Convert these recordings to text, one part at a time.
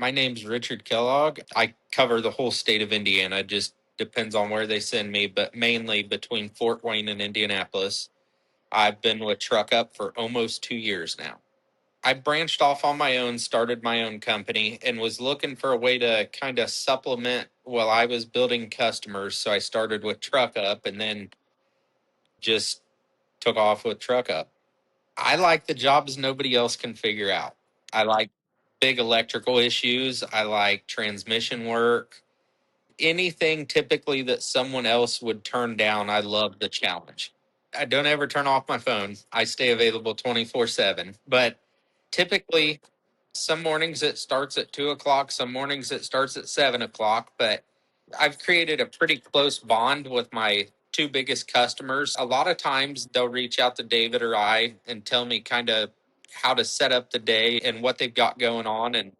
My name's Richard Kellogg. I cover the whole state of Indiana. Just depends on where they send me, but mainly between Fort Wayne and Indianapolis. I've been with Truckup for almost 2 years now. I branched off on my own, started my own company, and was looking for a way to kind of supplement while I was building customers. So I started with Truckup and then just took off with Truckup. I like the jobs nobody else can figure out. I like big electrical issues. I like transmission work. Anything typically that someone else would turn down, I love the challenge. I don't ever turn off my phone. I stay available 24/7. But typically, some mornings it starts at 2 o'clock, some mornings it starts at 7 o'clock. But I've created a pretty close bond with my two biggest customers. A lot of times they'll reach out to David or I and tell me kind of how to set up the day and what they've got going on. And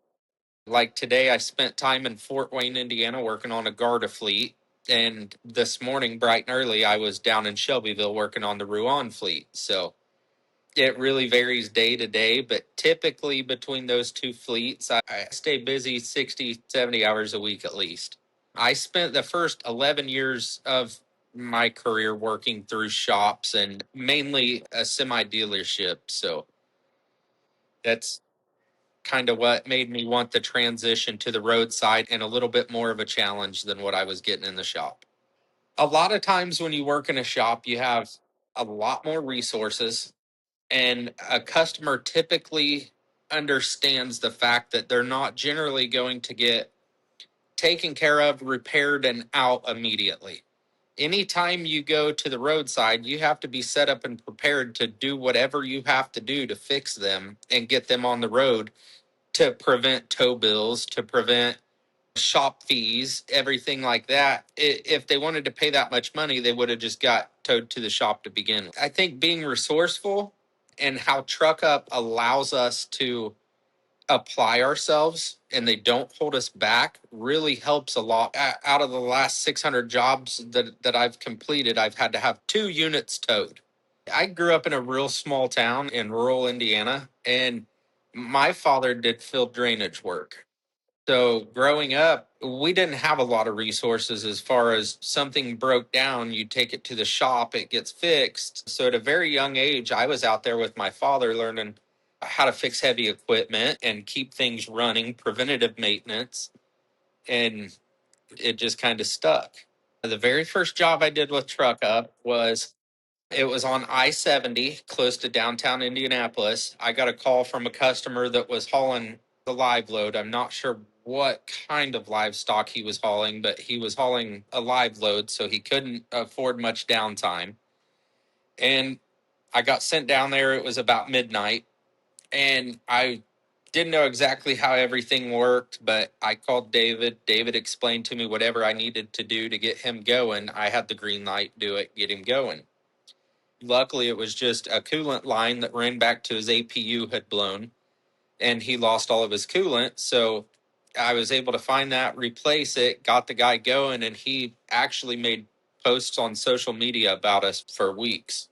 like today, I spent time in Fort Wayne, Indiana, working on a Garda fleet. And this morning, bright and early, I was down in Shelbyville working on the Ruan fleet. So it really varies day to day, but typically between those two fleets, I stay busy 60, 70 hours a week at least. I spent the first 11 years of my career working through shops and mainly a semi dealership. So that's kind of what made me want the transition to the roadside and a little bit more of a challenge than what I was getting in the shop. A lot of times when you work in a shop, you have a lot more resources, and a customer typically understands the fact that they're not generally going to get taken care of, repaired, and out immediately. Anytime you go to the roadside, you have to be set up and prepared to do whatever you have to do to fix them and get them on the road to prevent tow bills, to prevent shop fees, everything like that. If they wanted to pay that much money, they would have just got towed to the shop to begin with. I think being resourceful and how Truckup allows us to apply ourselves and they don't hold us back really helps a lot. Out of the last 600 jobs that I've completed, I've had to have 2 units towed. I grew up in a real small town in rural Indiana, and my father did field drainage work. So growing up, we didn't have a lot of resources as far as something broke down, you take it to the shop, it gets fixed. So at a very young age, I was out there with my father learning how to fix heavy equipment and keep things running, preventative maintenance, and it just kind of stuck. The very first job I did with Truck Up was it was on I-70, close to downtown Indianapolis. I got a call from a customer that was hauling the live load. I'm not sure what kind of livestock he was hauling, but he was hauling a live load, so he couldn't afford much downtime. And I got sent down there. It was about midnight, and I didn't know exactly how everything worked, but I called David. David explained to me whatever I needed to do to get him going. I had the green light, do it, get him going. Luckily, it was just a coolant line that ran back to his APU had blown, and he lost all of his coolant. So I was able to find that, replace it, got the guy going, and he actually made posts on social media about us for weeks.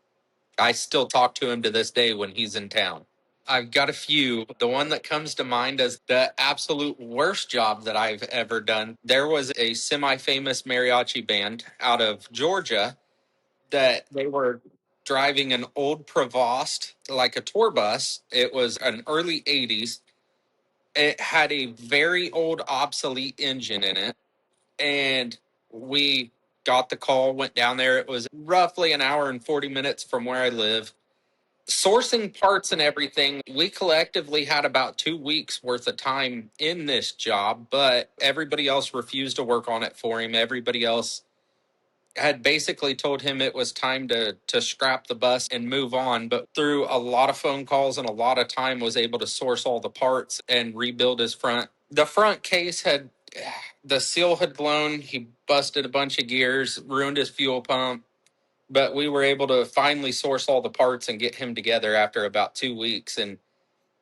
I still talk to him to this day when he's in town. I've got a few. The one that comes to mind as the absolute worst job that I've ever done. There was a semi famous mariachi band out of Georgia that they were driving an old Provost, like a tour bus. It was an early 80s. It had a very old, obsolete engine in it. And we got the call, went down there. It was roughly an hour and 40 minutes from where I live. Sourcing parts and everything, we collectively had about 2 weeks worth of time in this job, but everybody else refused to work on it for him. Everybody else had basically told him it was time to scrap the bus and move on, but through a lot of phone calls and a lot of time was able to source all the parts and rebuild his front. The front case had the seal had blown, he busted a bunch of gears, ruined his fuel pump, but we were able to finally source all the parts and get him together after about 2 weeks. And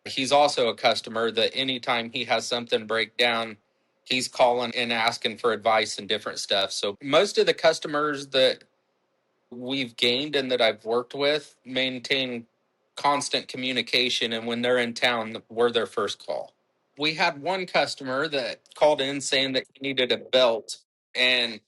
he's also a customer that anytime he has something break down, he's calling and asking for advice and different stuff. So most of the customers that we've gained and that I've worked with maintain constant communication. And when they're in town, we're their first call. We had one customer that called in saying that he needed a belt and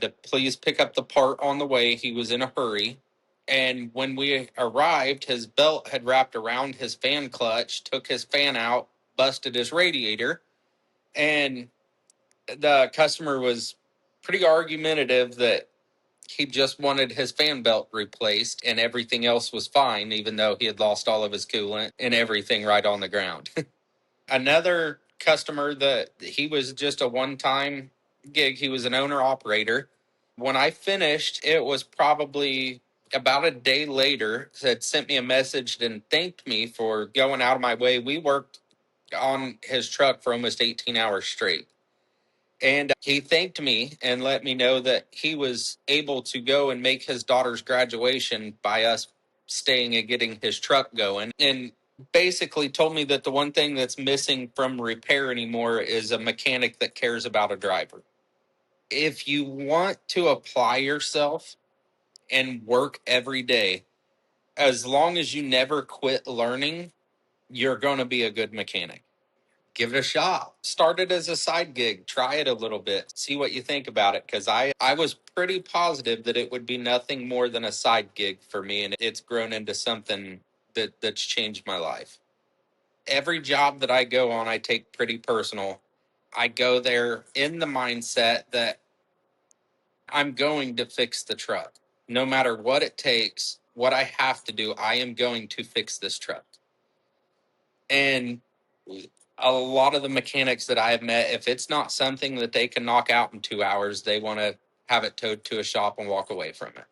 to please pick up the part on the way. He was in a hurry. And when we arrived, his belt had wrapped around his fan clutch, took his fan out, busted his radiator. And the customer was pretty argumentative that he just wanted his fan belt replaced and everything else was fine, even though he had lost all of his coolant and everything right on the ground. Another customer that he was just a one time gig, he was an owner operator. When I finished, it was probably about a day later, had sent me a message and thanked me for going out of my way. We worked on his truck for almost 18 hours straight. And he thanked me and let me know that he was able to go and make his daughter's graduation by us staying and getting his truck going. And basically told me that the one thing that's missing from repair anymore is a mechanic that cares about a driver. If you want to apply yourself and work every day, as long as you never quit learning, you're going to be a good mechanic. Give it a shot. Start it as a side gig. Try it a little bit. See what you think about it. Because I was pretty positive that it would be nothing more than a side gig for me. And it's grown into something that's changed my life. Every job that I go on, I take pretty personal. I go there in the mindset that I'm going to fix the truck. No matter what it takes, what I have to do, I am going to fix this truck. And a lot of the mechanics that I have met, if it's not something that they can knock out in 2 hours, they want to have it towed to a shop and walk away from it.